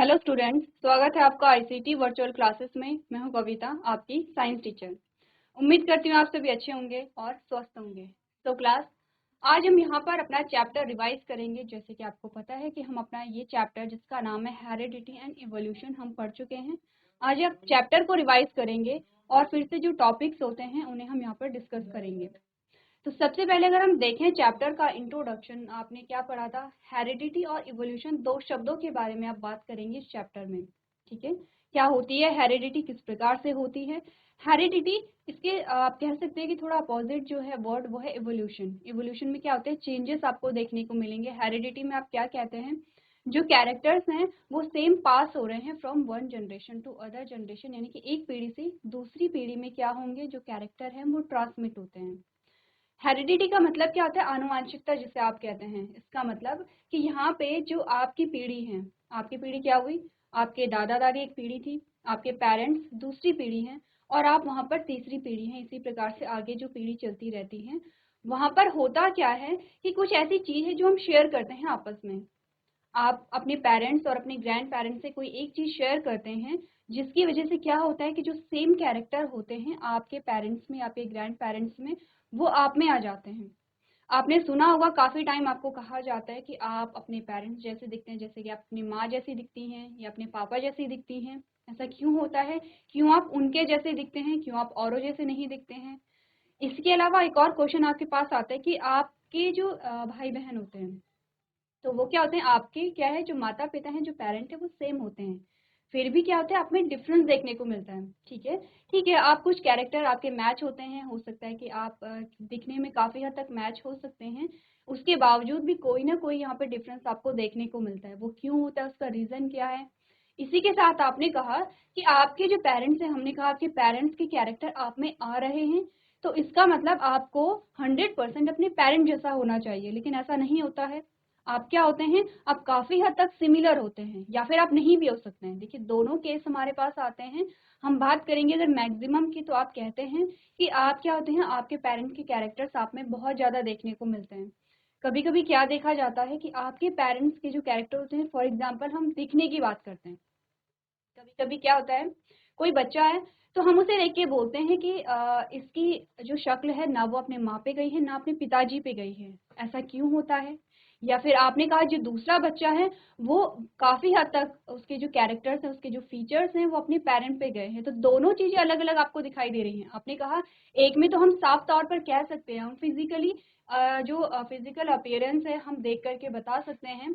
Hello students, स्वागत है आपका आईसीटी वर्चुअल क्लासेस में। मैं हूं कविता, आपकी साइंस टीचर। उम्मीद करती हूँ आप सभी अच्छे होंगे और स्वस्थ होंगे। तो क्लास, आज हम यहाँ पर अपना चैप्टर रिवाइज करेंगे। जैसे कि आपको पता है कि हम अपना ये चैप्टर जिसका नाम है हेरिडिटी एंड इवोल्यूशन हम पढ़ चुके हैं। आज आप चैप्टर को रिवाइज करेंगे और फिर से जो टॉपिक्स होते हैं उन्हें हम यहाँ पर डिस्कस करेंगे। तो सबसे पहले अगर हम देखें चैप्टर का इंट्रोडक्शन, आपने क्या पढ़ा था? हेरिडिटी और इवोल्यूशन, दो शब्दों के बारे में आप बात करेंगे इस चैप्टर में। ठीक है, क्या होती है हेरिडिटी, किस प्रकार से होती है हेरिडिटी? इसके आप कह सकते हैं कि थोड़ा अपोजिट जो है वर्ड वो है इवोल्यूशन। इवोल्यूशन में क्या होते हैं, चेंजेस आपको देखने को मिलेंगे। हेरिडिटी में आप क्या कहते हैं, जो कैरेक्टर्स हैं वो सेम पास हो रहे हैं from one generation to other generation, यानी कि एक पीढ़ी से दूसरी पीढ़ी में क्या होंगे, जो कैरेक्टर हैं वो ट्रांसमिट होते हैं। हेरिडिटी का मतलब क्या होता है? आनुवांशिकता जिसे आप कहते हैं। इसका मतलब कि यहाँ पे जो आपकी पीढ़ी है, आपकी पीढ़ी क्या हुई, आपके दादा दादी एक पीढ़ी थी, आपके पेरेंट्स दूसरी पीढ़ी हैं, और आप वहाँ पर तीसरी पीढ़ी हैं। इसी प्रकार से आगे जो पीढ़ी चलती रहती है, वहाँ पर होता क्या है कि कुछ ऐसी चीज़ है जो हम शेयर करते हैं आपस में। आप अपने पेरेंट्स और अपने ग्रैंड पेरेंट्स से कोई एक चीज़ शेयर करते हैं, जिसकी वजह से क्या होता है कि जो सेम कैरेक्टर होते हैं आपके पेरेंट्स में, आपके ग्रैंड पेरेंट्स में, वो आप में आ जाते हैं। आपने सुना होगा, काफ़ी टाइम आपको कहा जाता है कि आप अपने पेरेंट्स जैसे दिखते हैं, जैसे कि आप अपनी माँ जैसी दिखती हैं या अपने पापा जैसी दिखती हैं। ऐसा क्यों होता है? क्यों आप उनके जैसे दिखते हैं, क्यों आप औरों जैसे नहीं दिखते हैं? इसके अलावा एक और क्वेश्चन आपके पास आता है कि आपके जो भाई बहन होते हैं, तो वो क्या होते हैं, आपके क्या है, जो माता पिता हैं, जो पेरेंट है, वो सेम होते हैं। फिर भी क्या होता है, आप में डिफरेंस देखने को मिलता है। ठीक है, ठीक है, आप कुछ कैरेक्टर आपके मैच होते हैं, हो सकता है कि आप दिखने में काफ़ी हद तक मैच हो सकते हैं, उसके बावजूद भी कोई ना कोई यहाँ पे डिफरेंस आपको देखने को मिलता है। वो क्यों होता है, उसका रीज़न क्या है? इसी के साथ आपने कहा कि आपके जो पेरेंट्स हैं, हमने कहा आपके पेरेंट्स के कैरेक्टर आप में आ रहे हैं, तो इसका मतलब आपको 100% अपने पेरेंट जैसा होना चाहिए, लेकिन ऐसा नहीं होता है। आप क्या होते हैं, आप काफ़ी हद तक सिमिलर होते हैं, या फिर आप नहीं भी हो सकते हैं। देखिए, दोनों केस हमारे पास आते हैं। हम बात करेंगे अगर मैक्सिमम की, तो आप कहते हैं कि आप क्या होते हैं, आपके पेरेंट के कैरेक्टर्स आप में बहुत ज़्यादा देखने को मिलते हैं। कभी कभी क्या देखा जाता है कि आपके पेरेंट्स के जो कैरेक्टर होते हैं, फॉर एग्जाम्पल हम दिखने की बात करते हैं, कभी कभी क्या होता है, कोई बच्चा है तो हम उसे देख के बोलते हैं कि इसकी जो शक्ल है ना वो अपने माँ पे गई है ना अपने पिताजी पे गई है। ऐसा क्यों होता है? या फिर आपने कहा जो दूसरा बच्चा है, वो काफी हद तक उसके जो कैरेक्टर्स हैं, उसके जो फीचर्स हैं, वो अपने पेरेंट पे गए हैं। तो दोनों चीजें अलग अलग आपको दिखाई दे रही हैं। आपने कहा एक में तो हम साफ तौर पर कह सकते हैं, हम फिजिकली जो फिजिकल अपीयरेंस है हम देख करके बता सकते हैं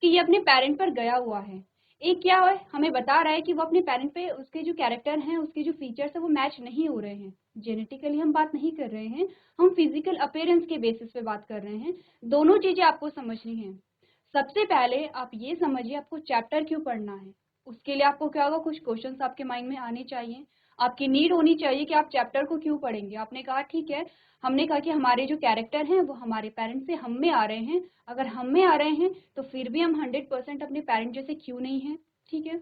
कि ये अपने पेरेंट पर गया हुआ है। एक क्या है, हमें बता रहा है कि वो अपने पेरेंट पे, उसके जो कैरेक्टर हैं, उसके जो फीचर्स है वो मैच नहीं हो रहे हैं। जेनेटिकली हम बात नहीं कर रहे हैं, हम फिजिकल अपीयरेंस के बेसिस पे बात कर रहे हैं। दोनों चीजें आपको समझनी है। सबसे पहले आप ये समझिए आपको चैप्टर क्यों पढ़ना है। उसके लिए आपको क्या होगा, कुछ क्वेश्चंस आपके माइंड में आने चाहिए, आपकी नीड होनी चाहिए कि आप चैप्टर को क्यों पढ़ेंगे। आपने कहा ठीक है, हमने कहा कि हमारे जो कैरेक्टर हैं वो हमारे पेरेंट्स से हम में आ रहे हैं। अगर हम में आ रहे हैं तो फिर भी हम 100% अपने पेरेंट जैसे क्यों नहीं हैं? ठीक है,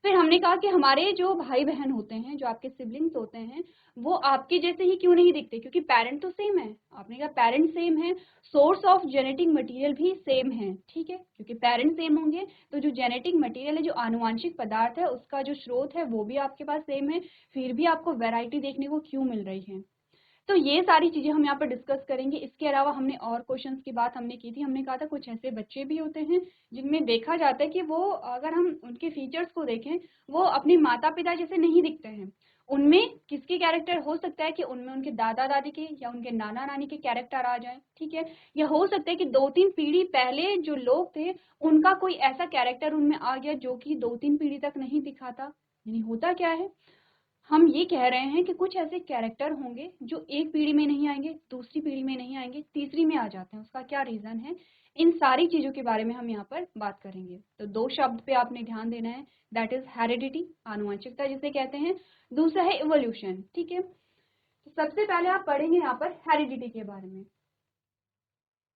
फिर हमने कहा कि हमारे जो भाई बहन होते हैं, जो आपके सिबलिंग्स होते हैं, वो आपके जैसे ही क्यों नहीं दिखते, क्योंकि पेरेंट तो सेम है। आपने कहा पेरेंट सेम है, सोर्स ऑफ जेनेटिक मटेरियल भी सेम है। ठीक है, क्योंकि पेरेंट सेम होंगे तो जो जेनेटिक मटेरियल है, जो आनुवांशिक पदार्थ है, उसका जो स्रोत है वो भी आपके पास सेम है। फिर भी आपको वैरायटी देखने को क्यों मिल रही है? तो ये सारी चीजें हम यहाँ पर डिस्कस करेंगे। इसके अलावा हमने और क्वेश्चंस की बात हमने की थी। हमने कहा था कुछ ऐसे बच्चे भी होते हैं जिनमें देखा जाता है कि वो, अगर हम उनके फीचर्स को देखें, वो अपने माता पिता जैसे नहीं दिखते हैं। उनमें किसके कैरेक्टर हो सकता है कि उनमें उनके दादा दादी के या उनके नाना नानी के कैरेक्टर आ जाए। ठीक है, या हो सकता है कि 2-3 पीढ़ी पहले जो लोग थे, उनका कोई ऐसा कैरेक्टर उनमें आ गया जो कि 2-3 पीढ़ी तक नहीं दिखा था। यानी होता क्या है, हम ये कह रहे हैं कि कुछ ऐसे कैरेक्टर होंगे जो एक पीढ़ी में नहीं आएंगे, दूसरी पीढ़ी में नहीं आएंगे, तीसरी में आ जाते हैं। उसका क्या रीजन है? इन सारी चीजों के बारे में हम यहाँ पर बात करेंगे। तो दो शब्द पे आपने ध्यान देना है, दैट इज हेरिडिटी, आनुवंशिकता जिसे कहते हैं। दूसरा है इवोल्यूशन। ठीक है, तो सबसे पहले आप पढ़ेंगे यहाँ पर हेरिडिटी के बारे में।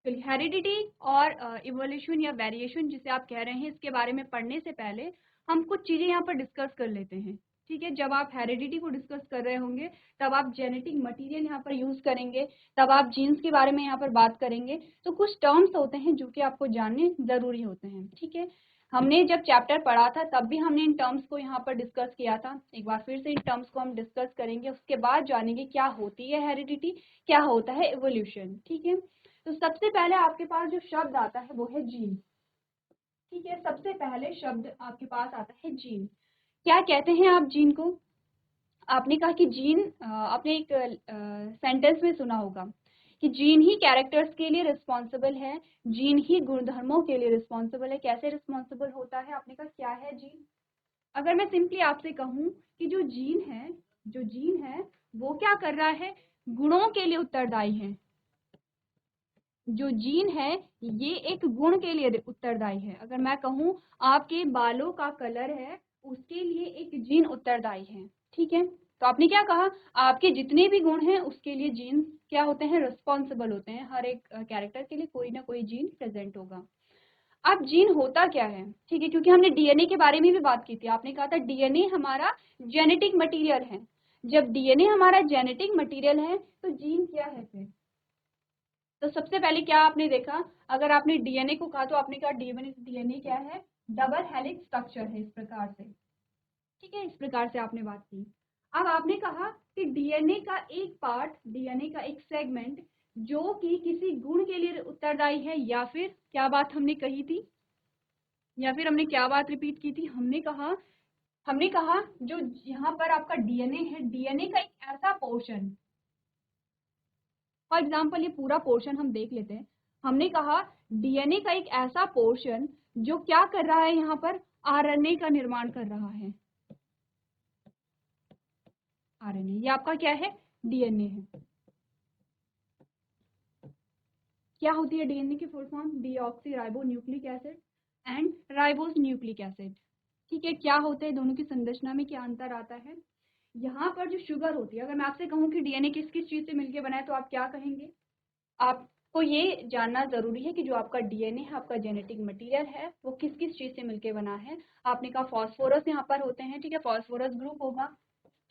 तो हेरिडिटी और इवोल्यूशन या वेरिएशन जिसे आप कह रहे हैं, इसके बारे में पढ़ने से पहले हम कुछ चीजें यहाँ पर डिस्कस कर लेते हैं। ठीक है, जब आप हेरिडिटी को डिस्कस कर रहे होंगे, तब आप जेनेटिक मटेरियल यहाँ पर यूज करेंगे, तब आप जीन्स के बारे में यहाँ पर बात करेंगे। तो कुछ टर्म्स होते हैं जो कि आपको जानने जरूरी होते हैं। ठीक है, हमने जब चैप्टर पढ़ा था तब भी हमने इन टर्म्स को यहाँ पर डिस्कस किया था। एक बार फिर से इन टर्म्स को हम डिस्कस करेंगे, उसके बाद जानेंगे क्या होती है हेरिडिटी, क्या होता है इवोल्यूशन। ठीक है, तो सबसे पहले आपके पास जो शब्द आता है वो है जीन। ठीक है, सबसे पहले शब्द आपके पास आता है जीन। क्या कहते हैं आप जीन को? आपने कहा कि जीन, आपने एक सेंटेंस में सुना होगा कि जीन ही कैरेक्टर्स के लिए रिस्पॉन्सिबल है, जीन ही गुणधर्मों के लिए रिस्पॉन्सिबल है। कैसे रिस्पॉन्सिबल होता है? आपने कहा क्या है जीन? अगर मैं सिंपली आपसे कहूँ कि जो जीन है वो क्या कर रहा है? गुणों के लिए उत्तरदायी है। जो जीन है ये एक गुण के लिए उत्तरदायी है। अगर मैं कहूँ आपके बालों का कलर है, उसके लिए एक जीन उत्तरदायी है। ठीक है, तो आपने क्या कहा? आपके जितने भी गुण हैं उसके लिए जीन क्या होते हैं? रिस्पॉन्सिबल होते हैं। हर एक कैरेक्टर के लिए कोई ना कोई जीन प्रेजेंट होगा। अब जीन होता क्या है? ठीक है, क्योंकि हमने डीएनए के बारे में भी बात की थी। आपने कहा था डीएनए हमारा जेनेटिक मटेरियल है। जब डीएनए हमारा जेनेटिक मटेरियल है तो जीन क्या है फिर? तो सबसे पहले क्या आपने देखा? अगर आपने डीएनए को कहा तो आपने कहा डीएनए क्या है? डबल हेलिक्स स्ट्रक्चर है, इस प्रकार से। ठीक है, इस प्रकार से आपने बात की। अब आपने कहा कि डीएनए का एक पार्ट, डीएनए का एक सेगमेंट जो कि किसी गुण के लिए उत्तरदायी है, या फिर क्या बात हमने कही थी, या फिर हमने क्या बात रिपीट की थी? हमने कहा जो यहाँ पर आपका डीएनए है, डीएनए का एक ऐसा पोर्शन, फॉर एग्जाम्पल ये पूरा पोर्शन हम देख लेते हैं। हमने कहा डीएनए का एक ऐसा पोर्शन जो क्या कर रहा है? यहाँ पर आरएनए का निर्माण कर रहा है। आरएनए ये आपका क्या है? डीएनए है। क्या होती है डीएनए की full form? Deoxy ribo nucleic acid and ribose nucleic acid. ठीक है, क्या होते हैं दोनों की संरचना में, क्या अंतर आता है? यहाँ पर जो शुगर होती है, अगर मैं आपसे कहूँ कि डीएनए किस किस चीज से मिलकर बना है तो आप क्या कहेंगे? आपको ये जानना जरूरी है कि जो आपका डीएनए है, आपका जेनेटिक मटेरियल है, वो किस किस चीज से मिलकर बना है। आपने कहा फॉस्फोरस यहाँ पर होते हैं। ठीक है, फॉस्फोरस ग्रुप होगा।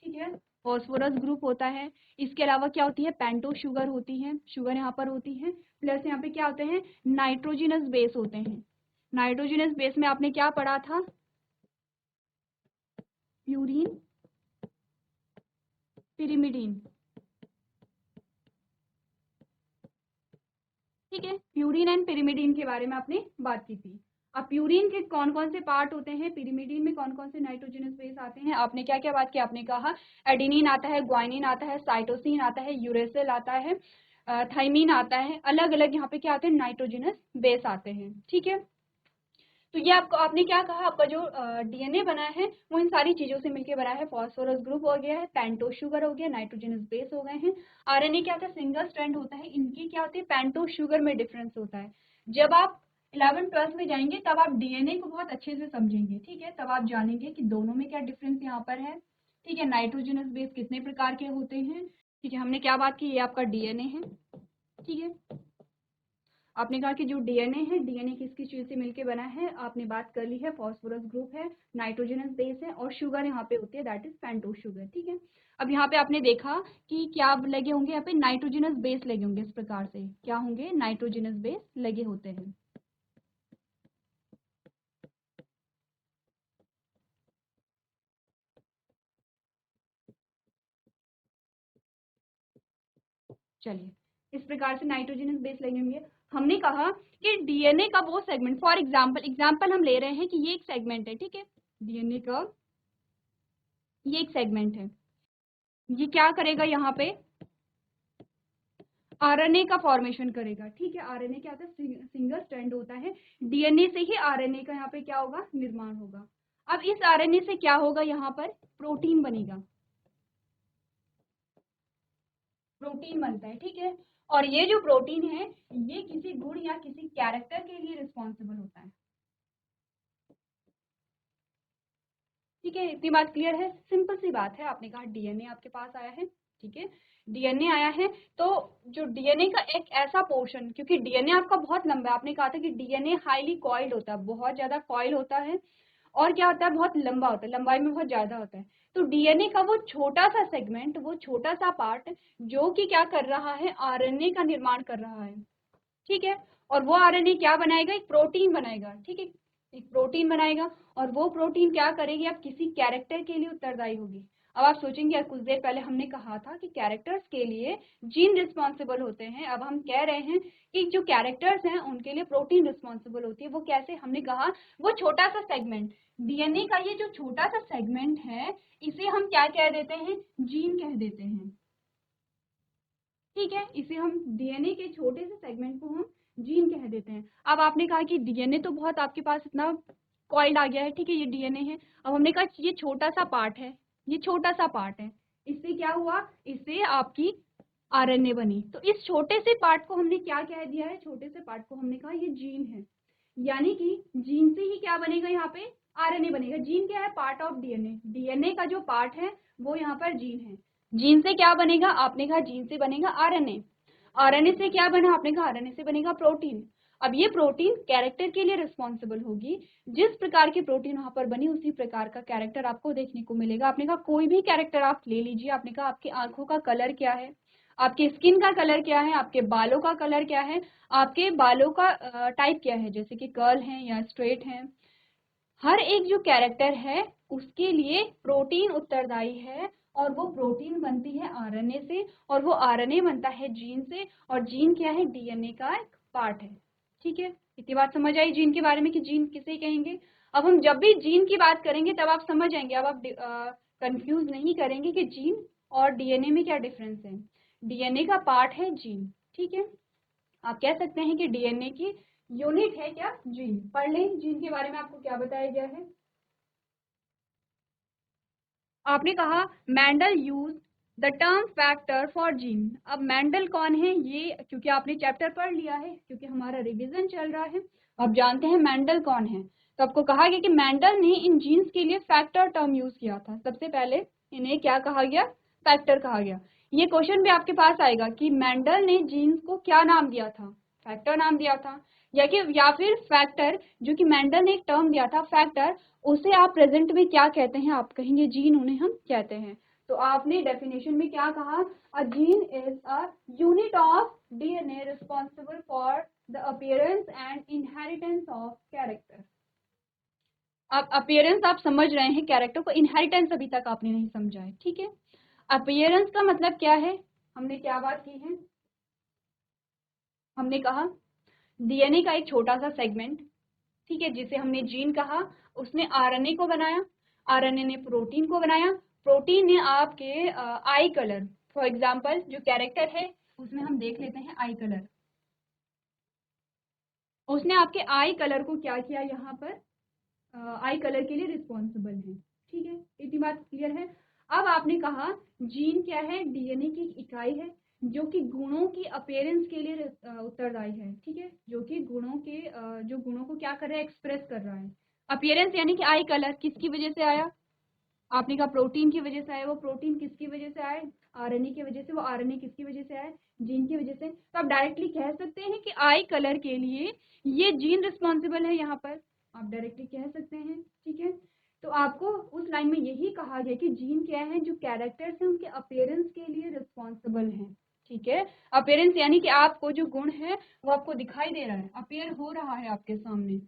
ठीक है, फॉस्फोरस ग्रुप होता है। इसके अलावा क्या होती है? पेंटो शुगर होती है, शुगर यहाँ पर होती है। प्लस यहाँ पे क्या होते हैं? नाइट्रोजिनस बेस होते हैं। नाइट्रोजिनस बेस में आपने क्या पढ़ा था? Purine, pyrimidine. ठीक है, प्यूरीन एंड पिरिमिडीन के बारे में आपने बात की थी। अब प्यूरीन के कौन कौन से पार्ट होते हैं, पिरिमिडीन में कौन कौन से नाइट्रोजनस बेस आते हैं? आपने क्या क्या बात की? आपने कहा एडेनिन आता है, ग्वाइनिन आता है, साइटोसिन आता है, यूरेसिल आता है, थाइमिन आता है। अलग अलग यहाँ पे क्या आते हैं? नाइट्रोजनस बेस आते हैं। ठीक है, तो ये आपको, आपने क्या कहा? आपका जो डीएनए बना है वो इन सारी चीजों से मिलकर बना है। फॉस्फोरस ग्रुप हो गया है, पेंटो शुगर हो गया, नाइट्रोजनस बेस हो गए हैं। आरएनए क्या होता है? सिंगल स्ट्रैंड होता है। इनकी क्या होती है? पेंटो शुगर में डिफरेंस होता है। जब आप 11th-12th में जाएंगे तब आप डीएनए को बहुत अच्छे से समझेंगे। ठीक है, तब आप जानेंगे कि दोनों में क्या डिफरेंस यहाँ पर है। ठीक है, नाइट्रोजनस बेस कितने प्रकार के होते हैं। ठीक है, हमने क्या बात की? ये आपका डीएनए है। ठीक है, आपने कहा कि जो डीएनए है, डीएनए किस किस चीज से मिलकर बना है? आपने बात कर ली है, फॉस्फोरस ग्रुप है, नाइट्रोजनस बेस है, और शुगर यहाँ पे होती है, दैट इज पेंटोस शुगर। ठीक है, अब यहाँ पे आपने देखा कि क्या लगे होंगे? यहाँ पे नाइट्रोजनस बेस लगे होंगे। इस प्रकार से क्या होंगे? नाइट्रोजनस बेस लगे होते हैं। चलिए, इस प्रकार से नाइट्रोजनस बेस लगे होंगे। हमने कहा कि डीएनए का वो सेगमेंट, फॉर एग्जाम्पल हम ले रहे हैं कि ये एक सेगमेंट है। ठीक है, डीएनए का ये एक सेगमेंट है। ये क्या करेगा? यहाँ पे आरएनए का फॉर्मेशन करेगा। ठीक है, आरएनए क्या होता है? सिंगल स्ट्रैंड होता है। डीएनए से ही आरएनए का यहाँ पे क्या होगा? निर्माण होगा। अब इस आरएनए से क्या होगा? यहाँ पर प्रोटीन बनेगा, प्रोटीन बनता है। ठीक है, और ये जो प्रोटीन है ये किसी गुण या किसी कैरेक्टर के लिए रिस्पॉन्सिबल होता है। ठीक है, इतनी बात क्लियर है? सिंपल सी बात है। आपने कहा डीएनए आपके पास आया है। ठीक है, डीएनए आया है, तो जो डीएनए का एक ऐसा पोर्शन, क्योंकि डीएनए आपका बहुत लंबा है, आपने कहा था कि डीएनए हाईली कॉइल्ड होता है, बहुत ज्यादा कॉइल होता है, और क्या होता है? बहुत लंबा होता है, लंबाई में बहुत ज्यादा होता है। तो डीएनए का वो छोटा सा सेगमेंट, वो छोटा सा पार्ट जो कि क्या कर रहा है? आरएनए का निर्माण कर रहा है। ठीक है, और वो आरएनए क्या बनाएगा? एक प्रोटीन बनाएगा। ठीक है, एक प्रोटीन बनाएगा और वो प्रोटीन क्या करेगी, अब किसी कैरेक्टर के लिए उत्तरदायी होगी। अब आप सोचेंगे कुछ देर पहले हमने कहा था कि कैरेक्टर्स के लिए जीन रिस्पॉन्सिबल होते हैं, अब हम कह रहे हैं कि जो कैरेक्टर्स हैं उनके लिए प्रोटीन रिस्पॉन्सिबल होती है। वो कैसे, हमने कहा वो छोटा सा सेगमेंट डीएनए का, ये जो छोटा सा सेगमेंट है इसे हम क्या कह देते हैं, जीन कह देते हैं। ठीक है, इसे हम डीएनए के छोटे से सेगमेंट को हम जीन कह देते हैं। अब आपने कहा कि डीएनए तो बहुत आपके पास इतना कॉइल्ड आ गया है, ठीक है, ये डीएनए है। अब हमने कहा ये छोटा सा पार्ट है, ये छोटा सा पार्ट है, इससे क्या हुआ, इससे आपकी आरएनए बनी। तो इस छोटे से पार्ट को हमने क्या कह दिया है, छोटे से पार्ट को हमने कहा ये जीन है, यानी कि जीन से ही क्या बनेगा, यहाँ पे आरएनए बनेगा। जीन क्या है, पार्ट ऑफ डीएनए, डीएनए का जो पार्ट है वो यहाँ पर जीन है। जीन से क्या बनेगा, आपने कहा जीन से बनेगा आरएनए, आरएनए से क्या बना, आपने कहा आरएनए से बनेगा प्रोटीन। अब ये प्रोटीन कैरेक्टर के लिए रिस्पॉन्सिबल होगी, जिस प्रकार की प्रोटीन वहां पर बनी उसी प्रकार का कैरेक्टर आपको देखने को मिलेगा। आपने कहा कोई भी कैरेक्टर आप ले लीजिए, आपने कहा आपकी आंखों का कलर क्या है, आपके स्किन का कलर क्या है, आपके बालों का कलर क्या है, आपके बालों का टाइप क्या है, जैसे कि कर्ल है या स्ट्रेट है। हर एक जो कैरेक्टर है उसके लिए प्रोटीन उत्तरदायी है, और वो प्रोटीन बनती है आरएनए से, और वो आरएनए बनता है जीन से, और जीन क्या है, डीएनए का एक पार्ट है। ठीक है, इतनी बात समझ आई जीन के बारे में कि जीन किसे कहेंगे। अब हम जब भी जीन की बात करेंगे तब आप समझ जाएंगे, अब आप कंफ्यूज नहीं करेंगे कि जीन और डीएनए में क्या डिफरेंस है। डीएनए का पार्ट है जीन, ठीक है, आप कह सकते हैं कि डीएनए की यूनिट है क्या, जीन। पढ़ लें जीन के बारे में आपको क्या बताया गया है। आपने कहा Mendel use the term factor for gene. अब मेंडल कौन है, ये क्योंकि आपने चैप्टर पढ़ लिया है, क्योंकि हमारा रिवीजन चल रहा है, अब जानते हैं मेंडल कौन है। तो आपको कहा गया कि मेंडल ने इन जीन्स के लिए फैक्टर टर्म यूज किया था। सबसे पहले इन्हें क्या कहा गया, फैक्टर कहा गया। ये क्वेश्चन भी आपके पास आएगा कि मेंडल ने जीन्स को क्या नाम दिया था, फैक्टर नाम दिया था, या फिर फैक्टर, जो कि मेंडल ने एक टर्म दिया था फैक्टर, उसे आप प्रेजेंट में क्या कहते हैं, आप कहेंगे जीन, उन्हें हम कहते हैं। तो आपने डेफिनेशन में क्या कहा, a gene is a unit of DNA responsible for the appearance and inheritance of character. अब अपीयरेंस आप समझ रहे हैं, कैरेक्टर को, इनहेरिटेंस अभी तक आपने नहीं समझा है, ठीक है। अपीयरेंस का मतलब क्या है, हमने क्या बात की है, हमने कहा डीएनए का एक छोटा सा सेगमेंट, ठीक है, जिसे हमने जीन कहा, उसने आरएनए को बनाया, आरएनए ने प्रोटीन को बनाया, प्रोटीन ने आपके आई कलर, फॉर एग्जांपल जो कैरेक्टर है उसमें हम देख लेते हैं आई कलर, उसने आपके आई कलर को क्या किया, यहाँ पर आई कलर के लिए रिस्पॉन्सिबल है। ठीक है, इतनी बात क्लियर है। अब आपने कहा जीन क्या है, डीएनए की इकाई है जो कि गुणों की अपीयरेंस के लिए उत्तरदायी है। ठीक है, जो कि गुणों के जो गुणों को क्या कर रहा है, एक्सप्रेस कर रहा है। अपीयरेंस यानी कि आई कलर किसकी वजह से आया, आपने कहा प्रोटीन की वजह से आया, वो प्रोटीन किसकी वजह से आए, आरएनए की वजह से, वो आरएनए किसकी वजह से आए, जीन की वजह से। तो आप डायरेक्टली कह सकते हैं कि आई कलर के लिए ये जीन रिस्पॉन्सिबल है, यहाँ पर आप डायरेक्टली कह सकते हैं। ठीक है, तो आपको उस लाइन में यही कहा गया कि जीन क्या है, जो कैरेक्टर्स हैं उनके अपीयरेंस के लिए रिस्पॉन्सिबल है। ठीक है, अपीयरेंस यानी कि आपको जो गुण है वो आपको दिखाई दे रहा है, अपीयर हो रहा है आपके सामने।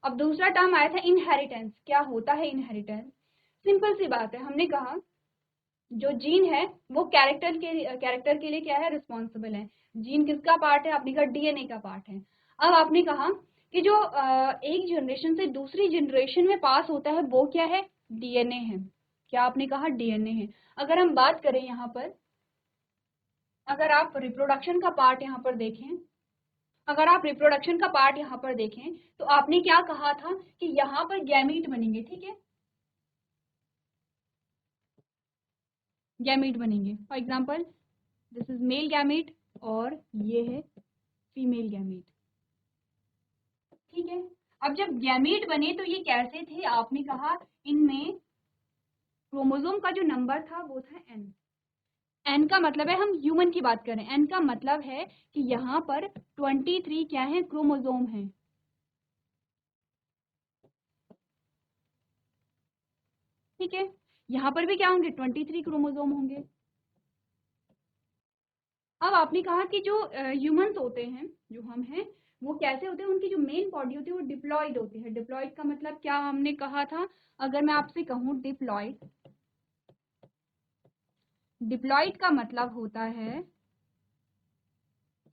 अब दूसरा टर्म आया था इनहेरिटेंस। क्या होता है इनहेरिटेंस, सिंपल सी बात है, हमने कहा जो जीन है वो कैरेक्टर के लिए क्या है, रिस्पॉन्सिबल है। जीन किसका पार्ट है, आपने कहा डीएनए का पार्ट है। अब आपने कहा कि जो एक जनरेशन से दूसरी जनरेशन में पास होता है वो क्या है, डीएनए है। क्या आपने कहा, डीएनए है। अगर हम बात करें यहाँ पर, अगर आप रिप्रोडक्शन का पार्ट यहाँ पर देखें, अगर आप रिप्रोडक्शन का पार्ट यहाँ पर देखें तो आपने क्या कहा था कि यहाँ पर गैमीट बनेंगे। ठीक है, गैमीट बनेंगे, for example this is male gamete और ये है फीमेल गैमीट। ठीक है, अब जब गैमीट बने तो ये कैसे थे, आपने कहा इनमें क्रोमोसोम का जो नंबर था वो था एन। एन का मतलब है, हम ह्यूमन की बात करें, एन का मतलब है कि यहाँ पर 23 क्या है, क्रोमोसोम है। ठीक है, यहाँ पर भी क्या होंगे, 23 क्रोमोसोम होंगे। अब आपने कहा कि जो ह्यूमंस होते हैं, जो हम हैं, वो कैसे होते हैं, उनकी जो मेन बॉडी होती है वो डिप्लॉयड होती है। डिप्लॉयड का मतलब क्या हमने कहा था, अगर मैं आपसे कहूँ डिप्लॉयड, डिप्लॉयड का मतलब होता है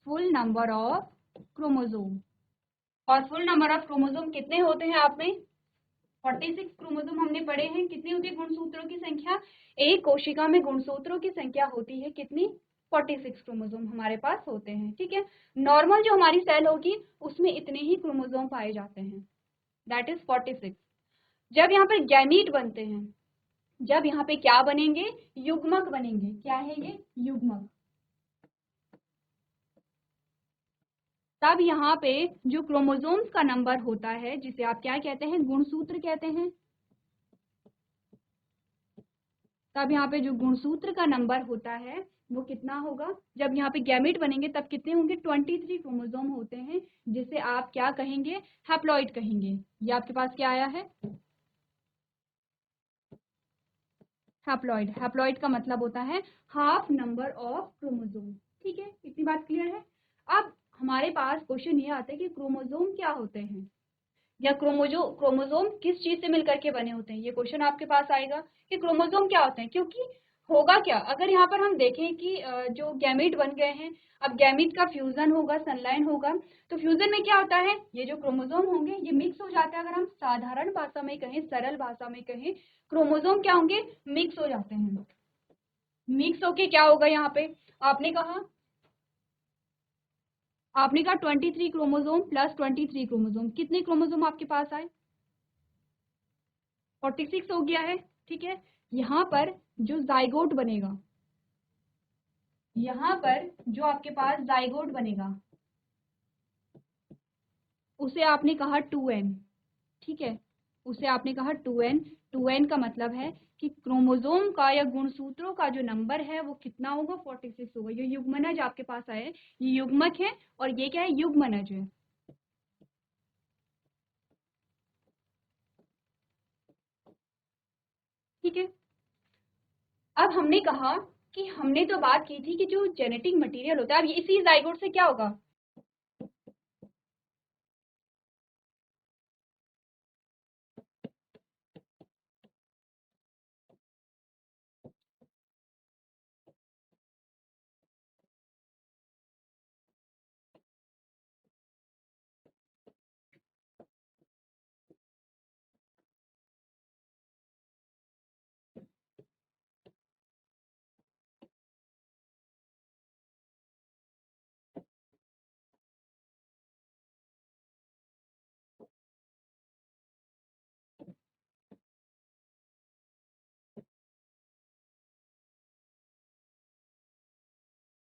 फुल नंबर ऑफ क्रोमोसोम। और फुल नंबर ऑफ क्रोमोसोम कितने होते हैं आप में, 46 क्रोमोसोम हमने पढ़े हैं। कितनी होती है गुणसूत्रों की संख्या, एक कोशिका में गुणसूत्रों की संख्या होती है कितनी, 46 क्रोमोसोम हमारे पास होते हैं। ठीक है, नॉर्मल जो हमारी सेल होगी उसमें इतने ही क्रोमोसोम पाए जाते हैं, दैट इज 46। जब यहाँ पे गैमीट बनते हैं, जब यहाँ पे क्या बनेंगे, युग्मक बनेंगे। क्या है ये, युग्मक। तब यहाँ पे जो क्रोमोसोम्स का नंबर होता है जिसे आप क्या कहते हैं, गुणसूत्र कहते हैं। तब यहाँ पे जो गुणसूत्र का नंबर होता है वो कितना होगा, जब यहाँ पे गैमेट बनेंगे तब कितने होंगे, 23 क्रोमोसोम होते हैं, जिसे आप क्या कहेंगे, हैप्लॉइड कहेंगे। ये आपके पास क्या आया है, हैप्लॉइड। हैप्लॉइड का मतलब होता है हाफ नंबर ऑफ क्रोमोसोम। ठीक है, इतनी बात क्लियर है। अब हमारे पास क्वेश्चन ये आता है कि क्रोमोसोम क्या होते हैं, या क्रोमोसोम किस चीज से मिलकर के बने होते हैं। ये क्वेश्चन आपके पास आएगा कि क्रोमोसोम क्या होते हैं, क्योंकि होगा क्या, अगर यहाँ पर हम देखें कि जो गैमेट बन गए हैं, अब गैमेट का फ्यूजन होगा, संलयन होगा, तो फ्यूजन में क्या होता है, ये जो क्रोमोसोम होंगे ये मिक्स हो जाते हैं। अगर हम साधारण भाषा में कहें, सरल भाषा में कहें, क्रोमोसोम क्या होंगे, मिक्स हो जाते हैं। मिक्स होके क्या होगा, यहाँ पे आपने कहा 23 क्रोमोसोम प्लस 23 क्रोमोसोम, कितने क्रोमोसोम आपके पास आए, 46 हो गया है। ठीक है, यहाँ पर जो जाइगोट बनेगा, यहाँ पर जो आपके पास जाइगोट बनेगा उसे आपने कहा 2n। ठीक है, उसे आपने कहा 2n। 2n का मतलब है कि क्रोमोसोम का या गुणसूत्रों का जो नंबर है वो कितना होगा, 46 होगा। ये युग्मनज आपके पास आए, ये युग्मक है और ये क्या है, युग्मनज है। ठीक है, अब हमने कहा कि हमने तो बात की थी कि जो जेनेटिक मटेरियल होता है, अब इसी जाइगोट से क्या होगा,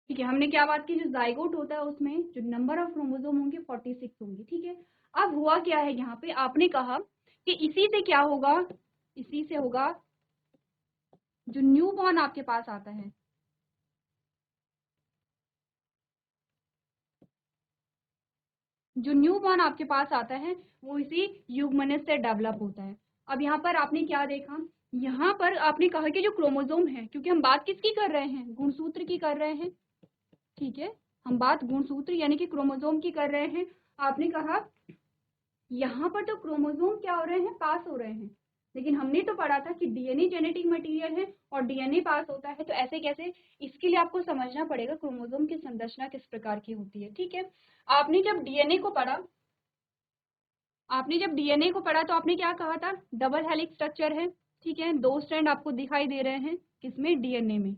ठीक है, हमने क्या बात की, जो जाइगोट होता है उसमें जो नंबर ऑफ क्रोमोसोम होंगे 46 होंगे। ठीक है, अब हुआ क्या है, यहाँ पे आपने कहा कि इसी से क्या होगा, इसी से होगा जो न्यू बॉर्न आपके पास आता है, जो न्यू बॉर्न आपके पास आता है वो इसी युग्मनज से डेवलप होता है। अब यहाँ पर आपने क्या देखा, यहाँ पर आपने कहा कि जो क्रोमोसोम है, क्योंकि हम बात किसकी कर रहे हैं, गुणसूत्र की कर रहे हैं। ठीक है, हम बात गुणसूत्र यानी कि क्रोमोसोम की कर रहे हैं। आपने कहा यहाँ पर तो क्रोमोसोम क्या हो रहे हैं, पास हो रहे हैं, लेकिन हमने तो पढ़ा था कि डीएनए जेनेटिक मटेरियल है और डीएनए पास होता है, तो ऐसे कैसे, इसके लिए आपको समझना पड़ेगा क्रोमोसोम की संरचना किस प्रकार की होती है। ठीक है, आपने जब डीएनए को पढ़ा, आपने जब डीएनए को पढ़ा तो आपने क्या कहा था, डबल हेलिक्स स्ट्रक्चर है। ठीक है, 2 स्ट्रैंड आपको दिखाई दे रहे हैं किसमें, डीएनए में।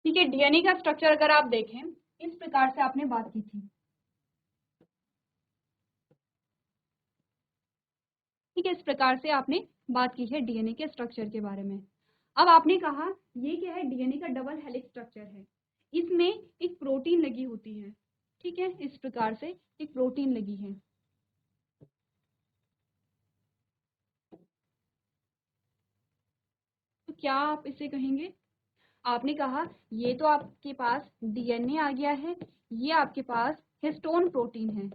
ठीक है, डीएनए का स्ट्रक्चर अगर आप देखें, इस प्रकार से आपने बात की थी। ठीक है, इस प्रकार से आपने बात की है डीएनए के स्ट्रक्चर के बारे में। अब आपने कहा ये क्या है, डीएनए का डबल हेलिक्स स्ट्रक्चर है, इसमें एक प्रोटीन लगी होती है। ठीक है, इस प्रकार से एक प्रोटीन लगी है। तो क्या आप इसे कहेंगे, आपने कहा ये तो आपके पास डीएनए आ गया है, ये आपके पास हिस्टोन प्रोटीन है,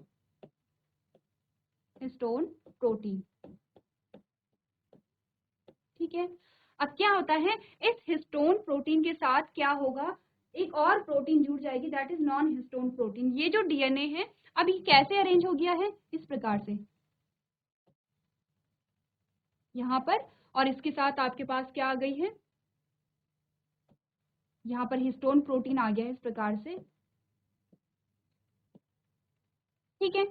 हिस्टोन प्रोटीन। ठीक है, अब क्या होता है, इस हिस्टोन प्रोटीन के साथ क्या होगा, एक और प्रोटीन जुड़ जाएगी, that is non histone protein. ये जो डीएनए है अब ये कैसे अरेंज हो गया है, इस प्रकार से यहाँ पर, और इसके साथ आपके पास क्या आ गई है, यहाँ पर हिस्टोन प्रोटीन आ गया है इस प्रकार से, ठीक है।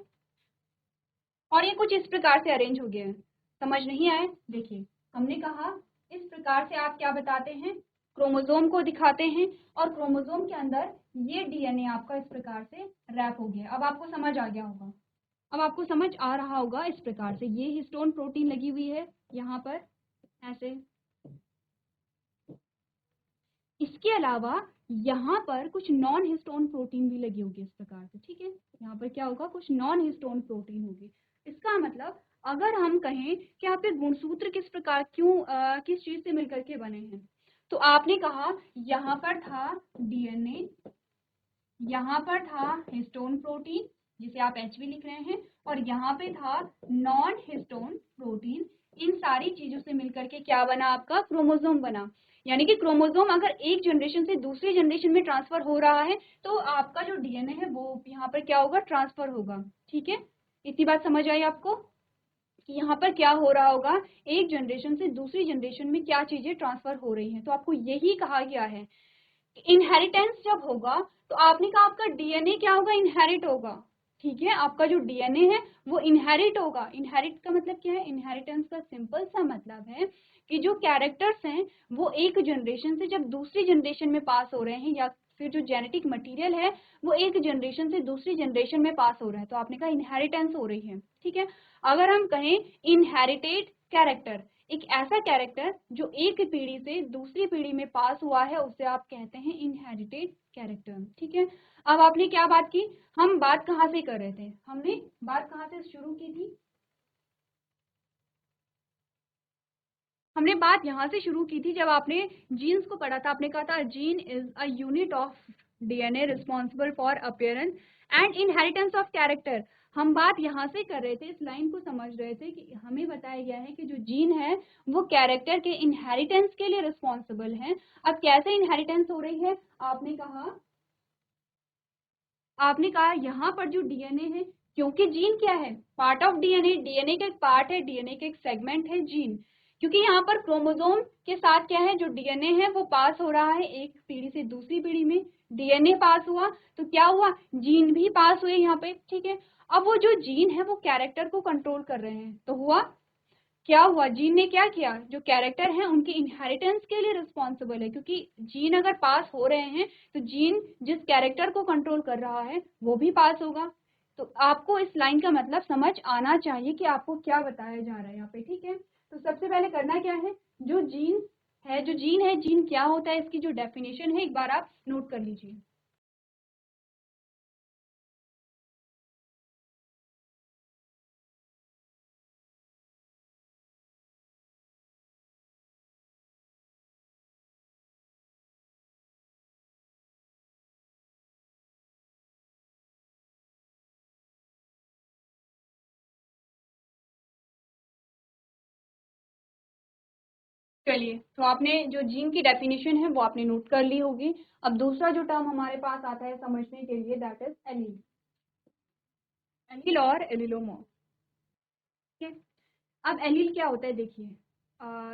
और ये कुछ इस प्रकार से अरेंज हो गया है। समझ नहीं आए, देखिए हमने कहा इस प्रकार से आप क्या बताते हैं, क्रोमोसोम को दिखाते हैं, और क्रोमोसोम के अंदर ये डीएनए आपका इस प्रकार से रैप हो गया। अब आपको समझ आ गया होगा, अब आपको समझ आ रहा होगा इस प्रकार से, ये हिस्टोन प्रोटीन लगी हुई है यहाँ पर ऐसे। इसके अलावा यहाँ पर कुछ नॉन हिस्टोन प्रोटीन भी लगी होगी इस प्रकार से, ठीक है। यहाँ पर क्या होगा, कुछ नॉन हिस्टोन प्रोटीन होगी। इसका मतलब अगर हम कहें कि आप एक गुणसूत्र किस प्रकार किस चीज से मिलकर के बने हैं, तो आपने कहा यहाँ पर था डीएनए, यहाँ पर था हिस्टोन प्रोटीन जिसे आप एच भी लिख रहे हैं, और यहाँ पे था नॉन हिस्टोन प्रोटीन। इन सारी चीजों से मिलकर के क्या बना, आपका क्रोमोसोम बना। यानी कि क्रोमोसोम अगर एक जनरेशन से दूसरी जनरेशन में ट्रांसफर हो रहा है तो आपका जो डीएनए है वो यहाँ पर क्या होगा, ट्रांसफर होगा, ठीक है। इतनी बात समझ आई आपको कि यहाँ पर क्या हो रहा होगा, एक जनरेशन से दूसरी जनरेशन में क्या चीजें ट्रांसफर हो रही हैं। तो आपको यही कहा गया है, इनहेरिटेंस जब होगा तो आपने कहा आपका डीएनए क्या होगा, इनहेरिट होगा, ठीक है। आपका जो डीएनए है वो इनहेरिट होगा। इनहेरिट का मतलब क्या है, इनहेरिटेंस का सिंपल सा मतलब है कि जो कैरेक्टर्स हैं वो एक जनरेशन से जब दूसरी जनरेशन में पास हो रहे हैं, या फिर जो जेनेटिक मटेरियल है वो एक जनरेशन से दूसरी जनरेशन में पास हो रहा है, तो आपने कहा इनहेरिटेंस हो रही है, ठीक है। अगर हम कहें इनहेरिटेड कैरेक्टर, एक ऐसा कैरेक्टर जो एक पीढ़ी से दूसरी पीढ़ी में पास हुआ है, उसे आप कहते हैं इनहेरिटेड कैरेक्टर, ठीक है। अब आपने क्या बात की, हम बात कहाँ से कर रहे थे, हमने बात कहाँ से शुरू की थी, हमने बात यहाँ से शुरू की थी जब आपने जीन्स को पढ़ा था। आपने कहा था gene is a unit of DNA responsible for appearance and inheritance of character. हम बात यहाँ से कर रहे थे, इस लाइन को समझ रहे थे कि हमें बताया गया है कि जो जीन है वो कैरेक्टर के इनहेरिटेंस के लिए रिस्पॉन्सिबल है। अब कैसे इनहेरिटेंस हो रही है, आपने कहा यहाँ पर जो डीएनए है, क्योंकि जीन क्या है, पार्ट ऑफ डीएनए, डीएनए का एक पार्ट है, डीएनए का एक सेगमेंट है जीन। क्योंकि यहाँ पर क्रोमोसोम के साथ क्या है, जो डीएनए है वो पास हो रहा है एक पीढ़ी से दूसरी पीढ़ी में। डीएनए पास हुआ तो क्या हुआ, जीन भी पास हुए यहाँ पे, ठीक है। अब वो जो जीन है वो कैरेक्टर को कंट्रोल कर रहे हैं, तो हुआ क्या हुआ, जीन ने क्या किया, जो कैरेक्टर है उनके इनहेरिटेंस के लिए रिस्पॉन्सिबल है। क्योंकि जीन अगर पास हो रहे हैं तो जीन जिस कैरेक्टर को कंट्रोल कर रहा है वो भी पास होगा। तो आपको इस लाइन का मतलब समझ आना चाहिए कि आपको क्या बताया जा रहा है यहाँ पे, ठीक है। तो सबसे पहले करना क्या है, जो जीन है, जीन क्या होता है, इसकी जो डेफिनेशन है एक बार आप नोट कर लीजिए। चलिए, तो आपने जो जीन की डेफिनेशन है वो आपने नोट कर ली होगी। अब दूसरा जो टर्म हमारे पास आता है समझने के लिए, दैट इज एलील। एलील और एलिलोमॉर्फ, ठीक है। अब एलील क्या होता है, देखिए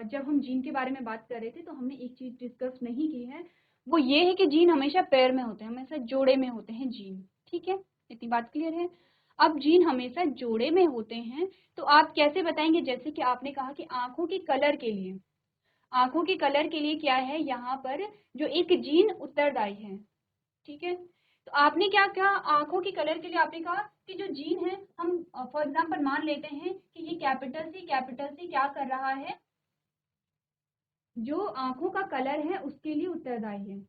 जब हम जीन के बारे में बात कर रहे थे तो हमने एक चीज डिस्कस नहीं की है, वो ये है कि जीन हमेशा पेयर में होते हैं, हमेशा जोड़े में होते हैं जीन, ठीक है। इतनी बात क्लियर है। अब जीन हमेशा जोड़े में होते हैं, तो आप कैसे बताएंगे, जैसे कि आपने कहा कि आंखों के कलर के लिए, आंखों के कलर के लिए क्या है, यहाँ पर जो एक जीन उत्तरदायी है, ठीक है। तो आपने क्या कहा, आंखों के कलर के लिए आपने कहा कि जो जीन है, हम फॉर एग्जांपल मान लेते हैं कि ये कैपिटल सी क्या कर रहा है, जो आंखों का कलर है उसके लिए उत्तरदायी है,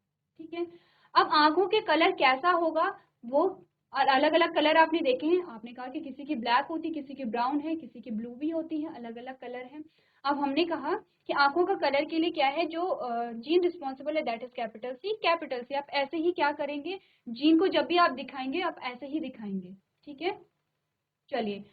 ठीक है। अब आंखों के कलर कैसा होगा, वो अलग अलग कलर आपने देखे हैं, आपने कहा कि किसी की ब्लैक होती, किसी की ब्राउन है, किसी की ब्लू भी होती है, अलग अलग कलर है। अब हमने कहा कि आंखों का कलर के लिए क्या है, जो जीन रिस्पॉन्सिबल है दैट इज कैपिटल सी। आप ऐसे ही क्या करेंगे, जीन को जब भी आप दिखाएंगे आप ऐसे ही दिखाएंगे, ठीक है। चलिए,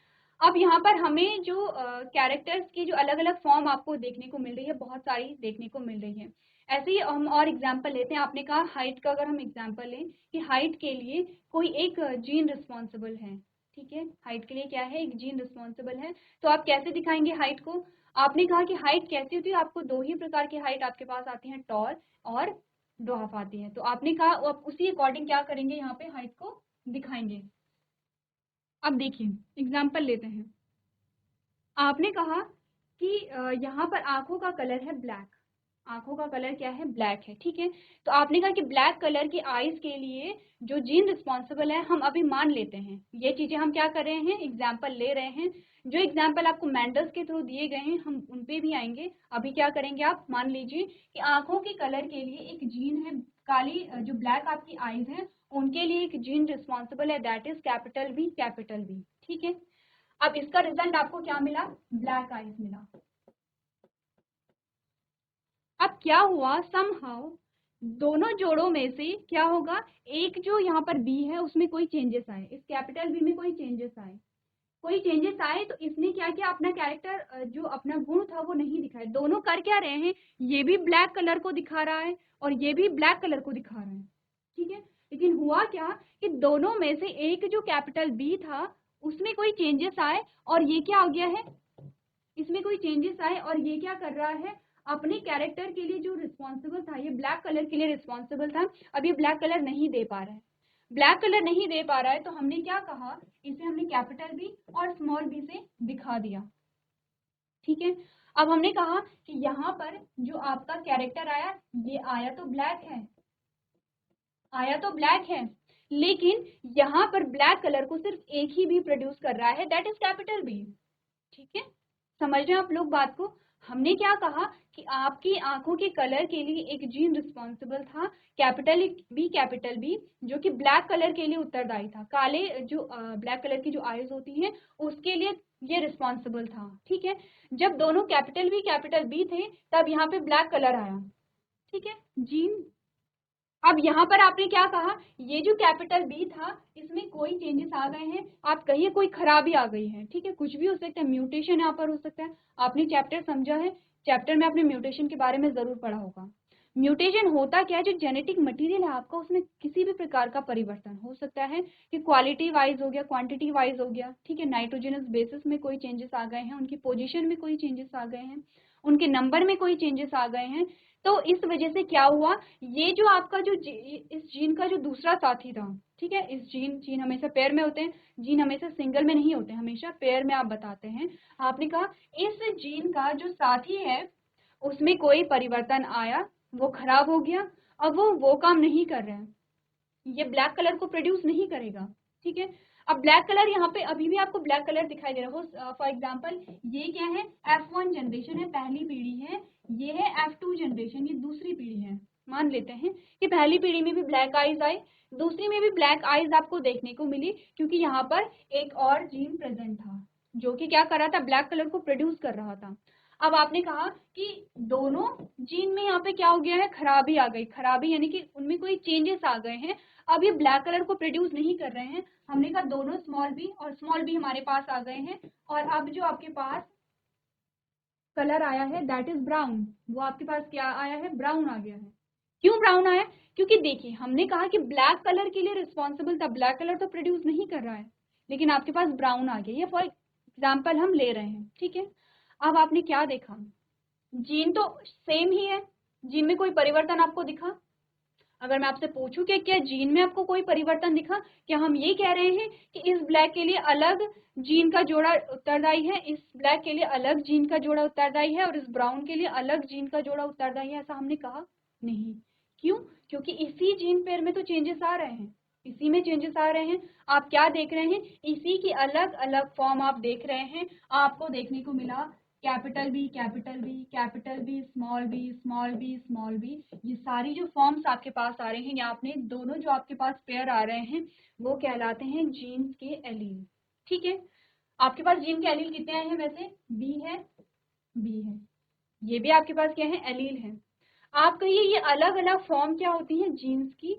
अब यहाँ पर हमें जो कैरेक्टर्स की जो अलग अलग फॉर्म आपको देखने को मिल रही है, बहुत सारी देखने को मिल रही है। ऐसे ही हम और एग्जाम्पल लेते हैं। आपने कहा हाइट का, अगर हम एग्जाम्पल लें कि हाइट के लिए कोई एक जीन रिस्पॉन्सिबल है, ठीक है, हाइट के लिए क्या है, एक जीन रिस्पॉन्सिबल है, तो आप कैसे दिखाएंगे हाइट को? आपने कहा कि हाइट कैसी होती है, आपको दो ही प्रकार की हाइट आपके पास आती है, टॉल और ड्वार्फ आती है। तो आपने कहा आप उसी अकॉर्डिंग क्या करेंगे, यहाँ पे हाइट को दिखाएंगे। अब देखिए एग्जाम्पल लेते हैं। आपने कहा कि यहाँ पर आंखों का कलर है ब्लैक, आंखों का कलर क्या है, ब्लैक है, ठीक है। तो आपने कहा कि ब्लैक कलर की आईज के लिए जो जीन रिस्पॉन्सिबल है, हम अभी मान लेते हैं। ये चीजें हम क्या कर रहे हैं, एग्जाम्पल ले रहे हैं। जो एग्जाम्पल आपको मेंडल्स के थ्रू दिए गए हैं, हम उन पे भी आएंगे। अभी क्या करेंगे, आप मान लीजिए कि आंखों के कलर के लिए एक जीन है, काली जो ब्लैक आपकी आईज है उनके लिए एक जीन रिस्पॉन्सिबल है, that is capital B, capital B, ठीक है। अब इसका रिजल्ट आपको क्या मिला, ब्लैक आइज मिला। अब क्या हुआ, समहाउ दोनों जोड़ों में से क्या होगा, एक जो यहाँ पर बी है उसमें कोई चेंजेस आए, इस कैपिटल बी में कोई चेंजेस आए, कोई चेंजेस आए, तो इसने क्या किया, अपना कैरेक्टर जो अपना गुण था वो नहीं दिखाया। दोनों कर क्या रहे हैं, ये भी ब्लैक कलर को दिखा रहा है और ये भी ब्लैक कलर को दिखा रहा है, ठीक है। लेकिन हुआ क्या कि दोनों में से एक जो कैपिटल बी था उसमें कोई चेंजेस आए और ये क्या हो गया है, इसमें कोई चेंजेस आए और ये क्या कर रहा है, अपने कैरेक्टर के लिए जो रिस्पॉन्सिबल था, ये ब्लैक कलर के लिए रिस्पॉन्सिबल था, अब ये ब्लैक कलर नहीं दे पा रहा है। ब्लैक कलर नहीं दे पा रहा है तो हमने क्या कहा, इसे हमने कैपिटल बी और स्मॉल बी से दिखा दिया, ठीक है। अब हमने कहा कि यहाँ पर जो आपका कैरेक्टर आया, ये आया तो ब्लैक है, आया तो ब्लैक है, लेकिन यहाँ पर ब्लैक कलर को सिर्फ एक ही भी प्रोड्यूस कर रहा है, दैट इज कैपिटल बी, ठीक है। समझ रहे हैं आप लोग बात को? हमने क्या कहा कि आपकी आंखों के कलर के लिए एक जीन रिस्पॉन्सिबल था, कैपिटल बी, जो कि ब्लैक कलर के लिए उत्तरदायी था, काले जो ब्लैक कलर की जो आईज होती हैं उसके लिए ये रिस्पॉन्सिबल था, ठीक है। जब दोनों कैपिटल बी थे तब यहाँ पे ब्लैक कलर आया, ठीक है, जीन। अब यहाँ पर आपने क्या कहा, ये जो कैपिटल बी था इसमें कोई चेंजेस आ गए हैं, आप कहिए कोई खराबी आ गई है, ठीक है, कुछ भी हो सकता है, म्यूटेशन यहाँ पर हो सकता है। आपने चैप्टर समझा है, चैप्टर में आपने म्यूटेशन के बारे में जरूर पढ़ा होगा। म्यूटेशन होता क्या है, जो जेनेटिक मटेरियल है आपका उसमें किसी भी प्रकार का परिवर्तन हो सकता है, कि क्वालिटी वाइज हो गया, क्वांटिटी वाइज हो गया, ठीक है, नाइट्रोजनस बेसिस में कोई चेंजेस आ गए हैं, उनकी पोजीशन में कोई चेंजेस आ गए हैं, उनके नंबर में कोई चेंजेस आ गए हैं। तो इस वजह से क्या हुआ, ये जो आपका जो इस जीन का जो दूसरा साथी था, ठीक है, इस जीन हमेशा पेयर में होते हैं, जीन हमेशा सिंगल में नहीं होते, हमेशा पेयर में आप बताते हैं। आपने कहा इस जीन का जो साथी है उसमें कोई परिवर्तन आया, वो खराब हो गया, अब वो काम नहीं कर रहे हैं, ये ब्लैक कलर को प्रोड्यूस नहीं करेगा, ठीक है। अब ब्लैक कलर यहाँ पे अभी भी आपको ब्लैक कलर दिखाई दे रहा हो, फॉर एग्जांपल ये क्या है, F1 जनरेशन है, पहली पीढ़ी है, ये है F2 जनरेशन, ये दूसरी पीढ़ी है। मान लेते हैं कि पहली पीढ़ी में भी ब्लैक आइज आए, दूसरी में भी ब्लैक आइज आपको देखने को मिली, क्योंकि यहाँ पर एक और जीन प्रेजेंट था जो कि क्या कर रहा था, ब्लैक कलर को प्रोड्यूस कर रहा था। अब आपने कहा कि दोनों जीन में यहाँ पे क्या हो गया है, खराबी आ गई, खराबी यानी कि उनमें कोई चेंजेस आ गए हैं, अब ये ब्लैक कलर को प्रोड्यूस नहीं कर रहे हैं। हमने कहा दोनों स्मॉल बी और स्मॉल बी हमारे पास आ गए हैं, और अब जो आपके पास कलर आया है दैट इज ब्राउन, वो आपके पास क्या आया है, ब्राउन आ गया है। क्यों ब्राउन आया, क्योंकि देखिए हमने कहा कि ब्लैक कलर के लिए रिस्पॉन्सिबल था, ब्लैक कलर तो प्रोड्यूस नहीं कर रहा है, लेकिन आपके पास ब्राउन आ गया, ये फॉर एग्जाम्पल हम ले रहे हैं, ठीक है। अब आपने क्या देखा, जीन तो सेम ही है, जीन में कोई परिवर्तन आपको दिखा? अगर मैं आपसे पूछूं कि क्या जीन में आपको कोई परिवर्तन दिखा, क्या हम ये कह रहे हैं कि इस ब्लैक के लिए अलग जीन का जोड़ा उत्तरदायी है, इस ब्लैक के लिए अलग जीन का जोड़ा उत्तरदायी है और इस ब्राउन के लिए अलग जीन का जोड़ा उत्तरदायी है, ऐसा हमने कहा नहीं। क्यों? क्योंकि इसी जीन पेयर में तो चेंजेस आ रहे हैं, इसी में चेंजेस आ रहे हैं। आप क्या देख रहे हैं, इसी की अलग अलग फॉर्म आप देख रहे हैं। आपको देखने को मिला capital B, capital B, capital B, small B, small B, small B, ये सारी जो फॉर्म्स आपके पास आ रहे हैं, या आपने दोनों जो आपके पास पेयर आ रहे हैं वो कहलाते हैं जीन्स के एलील, ठीक है। आपके पास जीन के एलील कितने आए हैं वैसे, बी है, बी है, ये भी आपके पास क्या है, एलील है। आप कहिए ये अलग अलग फॉर्म क्या होती हैं जीन्स की,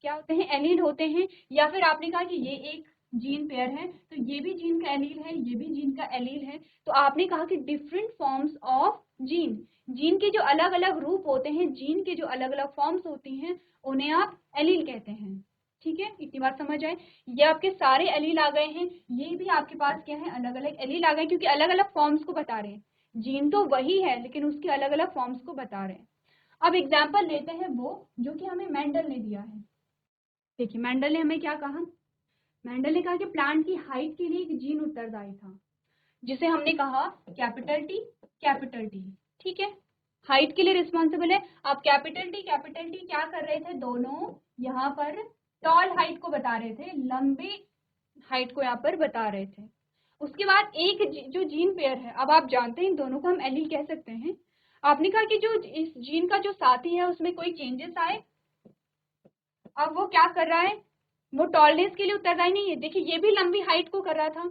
क्या होते हैं, एलील होते हैं, या फिर आपने कहा कि ये एक जीन पेयर है, तो ये भी जीन का एलील है, ये भी जीन का एलील है। तो आपने कहा कि different forms of gene, gene के जो अलग अलग रूप होते हैं, जीन के जो अलग अलग फॉर्म्स होती हैं, उन्हें आप एलील कहते हैं। ठीक है, इतनी बात समझ आए। ये आपके सारे एलील आ गए हैं, ये भी आपके पास क्या है, अलग अलग एलील आ गए, क्योंकि अलग अलग फॉर्म्स को बता रहे हैं। जीन तो वही है लेकिन उसके अलग अलग फॉर्म्स को बता रहे हैं। अब एग्जाम्पल लेते हैं वो जो कि हमें मेंडल ने दिया है। देखिए मेंडल ने हमें क्या कहा, मेंडल ने कहा कि प्लांट की हाइट के लिए एक जीन उत्तरदायी था, जिसे हमने कहा कैपिटल टी, कैपिटल टी। ठीक है, हाइट के लिए रिस्पॉन्सिबल है। आप कैपिटल टी क्या कर रहे थे, दोनों यहाँ पर टॉल हाइट को बता रहे थे, लंबे हाइट को यहाँ पर बता रहे थे। उसके बाद एक जो जीन पेयर है, अब आप जानते हैं इन दोनों को हम एलील कह सकते हैं। आपने कहा कि जो इस जीन का जो साथी है उसमें कोई चेंजेस आए, अब वो क्या कर रहा है, वो टॉलनेस के लिए उत्तरदायी नहीं है। देखिए ये भी लंबी हाइट को कर रहा था,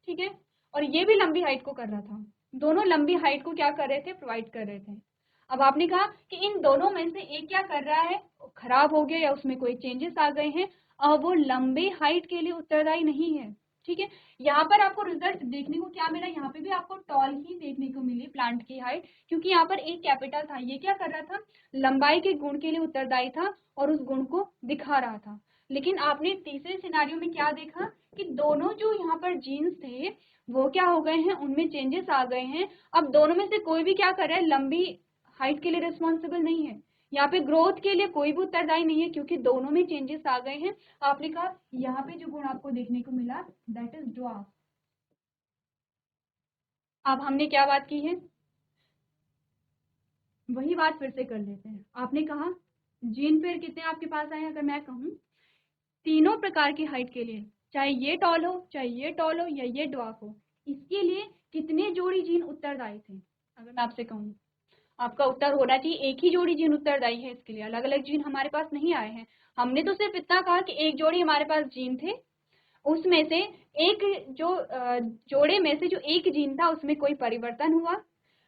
ठीक है, और ये भी लंबी हाइट को कर रहा था, दोनों लंबी हाइट को क्या कर रहे थे, प्रोवाइड कर रहे थे। अब आपने कहा कि इन दोनों में से एक क्या कर रहा है, खराब हो गया या उसमें कोई चेंजेस आ गए हैं, और वो लंबे हाइट के लिए उत्तरदायी नहीं है। ठीक है, यहाँ पर आपको रिजल्ट देखने को क्या मिला, यहाँ पे भी आपको टॉल ही देखने को मिली प्लांट की हाइट, क्योंकि यहाँ पर एक कैपिटल था, ये क्या कर रहा था, लंबाई के गुण के लिए उत्तरदायी था और उस गुण को दिखा रहा था। लेकिन आपने तीसरे सिनेरियो में क्या देखा कि दोनों जो यहाँ पर जीन्स थे वो क्या हो गए हैं, उनमें चेंजेस आ गए हैं। अब दोनों में से कोई भी क्या कर रहा है, लंबी हाइट के लिए रिस्पॉन्सिबल नहीं है, यहाँ पे ग्रोथ के लिए कोई भी उत्तरदायी नहीं है, क्योंकि दोनों में चेंजेस आ गए हैं। आपने कहा यहाँ पे जो गुण आपको देखने को मिला दैट इज ड्वार्फ। अब हमने क्या बात की है, वही बात फिर से कर लेते हैं। आपने कहा जीन पेयर कितने आपके पास आए, अगर मैं कहूँ तीनों प्रकार की हाइट के लिए, चाहे ये टॉल हो, चाहे ये टॉल हो, या ये ड्वार्फ हो, इसके लिए कितने जोड़ी जीन उत्तरदायी थे। अगर मैं आपसे कहूँ, आपका उत्तर होना चाहिए एक ही जोड़ी जीन उत्तरदायी है, इसके लिए अलग अलग जीन हमारे पास नहीं आए हैं। हमने तो सिर्फ इतना कहा कि एक जोड़ी हमारे पास जीन थे, उसमें से एक जो जोड़े में से जो एक जीन था उसमें कोई परिवर्तन हुआ,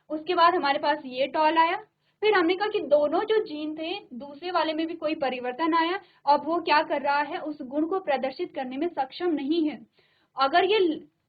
उसके बाद हमारे पास ये टॉल आया। फिर हमने कहा कि दोनों जो जीन थे दूसरे वाले में भी कोई परिवर्तन आया, अब वो क्या कर रहा है, उस गुण को प्रदर्शित करने में सक्षम नहीं है। अगर ये,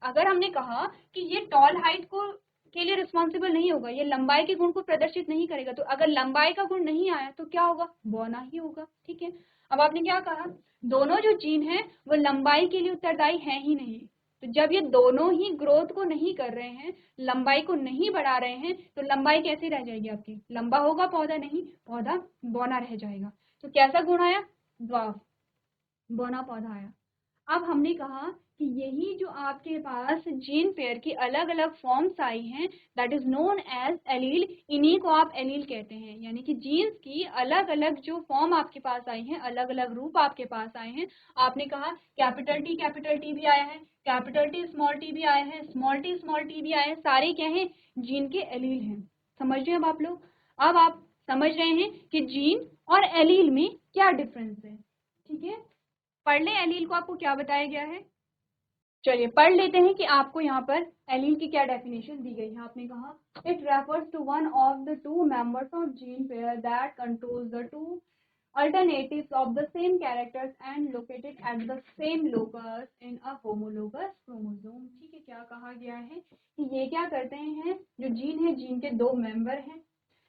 अगर हमने कहा कि ये टॉल हाइट को के लिए रिस्पॉन्सिबल नहीं होगा, ये लंबाई के गुण को प्रदर्शित नहीं करेगा, तो अगर लंबाई का गुण नहीं आया तो क्या होगा, बौना ही होगा। ठीक है, अब आपने क्या कहा, दोनों जो जीन है वो लंबाई के लिए उत्तरदायी है ही नहीं, तो जब ये दोनों ही ग्रोथ को नहीं कर रहे हैं, लंबाई को नहीं बढ़ा रहे हैं, तो लंबाई कैसे रह जाएगी आपकी, लंबा होगा पौधा नहीं, पौधा बौना रह जाएगा। तो कैसा गुण आया, ड्वार्फ, बौना पौधा आया। अब हमने कहा कि यही जो आपके पास जीन पेयर की अलग अलग फॉर्म्स आई हैं that is known as allele, इन्हीं को आप एलील कहते हैं। यानी कि जीन्स की अलग अलग जो फॉर्म आपके पास आई हैं, अलग अलग रूप आपके पास आए हैं। आपने कहा कैपिटल टी भी आया है, कैपिटल टी भी आया है, स्मॉल टी भी आया है, सारे क्या हैं, जीन के एलील हैं। समझ रहे हैं अब आप लोग, अब आप समझ रहे हैं कि जीन और एलील में क्या डिफरेंस है। ठीक है, पढ़ लें एलील को आपको क्या बताया गया है। चलिए पढ़ लेते हैं कि आपको यहाँ पर एलील की क्या डेफिनेशन दी गई है। आपने कहा it refers to one of the two members of gene pair that controls the two alternatives of the same characters and located at the same locus in a homologous chromosome। ठीक है, क्या कहा गया है कि ये क्या करते हैं, जो जीन है, जीन के दो मेंबर हैं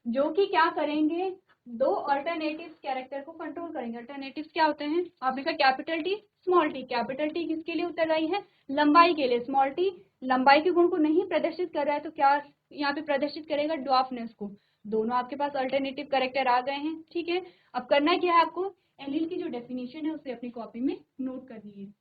जो कि क्या करेंगे, दो अल्टरनेटिव कैरेक्टर को कंट्रोल करेंगे। अल्टरनेटिव्स क्या होते हैं, आपने कहा capital T small T, capital T किसके लिए उत्तरदायी है, लंबाई के लिए, स्मॉल टी लंबाई के गुण को नहीं प्रदर्शित कर रहा है, तो क्या यहाँ पे प्रदर्शित करेगा, ड्वार्फनेस को। दोनों आपके पास अल्टरनेटिव कैरेक्टर आ गए हैं। ठीक है, अब करना क्या है आपको, एलील की जो डेफिनेशन है उसे अपनी कॉपी में नोट करनी है।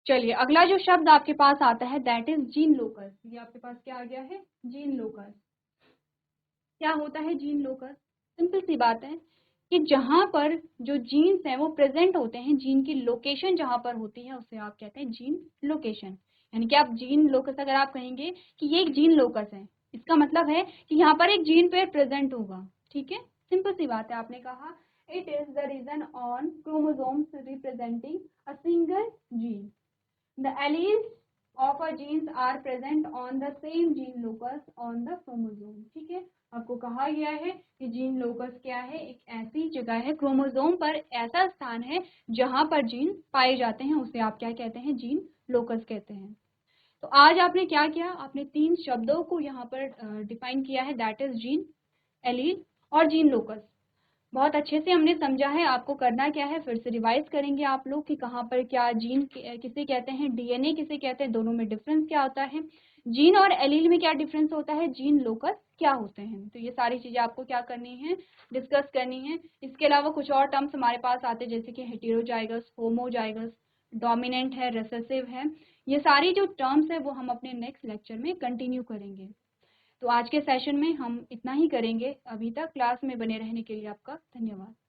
चलिए अगला जो शब्द आपके पास आता है दैट इज जीन लोकस। ये आपके पास क्या आ गया है, जीन लोकस। क्या होता है जीन लोकस, सिंपल सी बात है कि जहां पर जो जीन्स हैं वो प्रेजेंट होते हैं, जीन की लोकेशन जहां पर होती है उसे आप कहते हैं जीन लोकेशन। यानी कि आप जीन लोकस अगर आप कहेंगे कि ये एक जीन लोकस है, इसका मतलब है कि यहाँ पर एक जीन पेयर प्रेजेंट होगा। ठीक है, सिंपल सी बात है। आपने कहा it is the region on chromosomes representing a single gene, the alleles of a genes are present on the same gene locus on the chromosome. ठीक है, आपको कहा गया है कि जीन लोकस क्या है, एक ऐसी जगह है क्रोमोसोम पर, ऐसा स्थान है जहां पर जीन पाए जाते हैं, उसे आप क्या कहते हैं, जीन लोकस कहते हैं। तो आज आपने क्या किया, आपने 3 शब्दों को यहाँ पर डिफाइन किया है, दैट इज जीन, एलील और जीन लोकस। बहुत अच्छे से हमने समझा है। आपको करना क्या है, फिर से रिवाइज करेंगे आप लोग कि कहाँ पर क्या जीन किसे कहते हैं, डीएनए किसे कहते हैं, दोनों में डिफरेंस क्या होता है, जीन और एलील में क्या डिफरेंस होता है, जीन लोकस क्या होते हैं। तो ये सारी चीजें आपको क्या करनी है, डिस्कस करनी है। इसके अलावा कुछ और टर्म्स हमारे पास आते हैं, जैसे कि हेटेरोजाइगस, होमोजाइगस, डोमिनेंट है, रिसेसिव है। ये सारी जो टर्म्स है वो हम अपने नेक्स्ट लेक्चर में कंटिन्यू करेंगे। तो आज के सेशन में हम इतना ही करेंगे। अभी तक क्लास में बने रहने के लिए आपका धन्यवाद।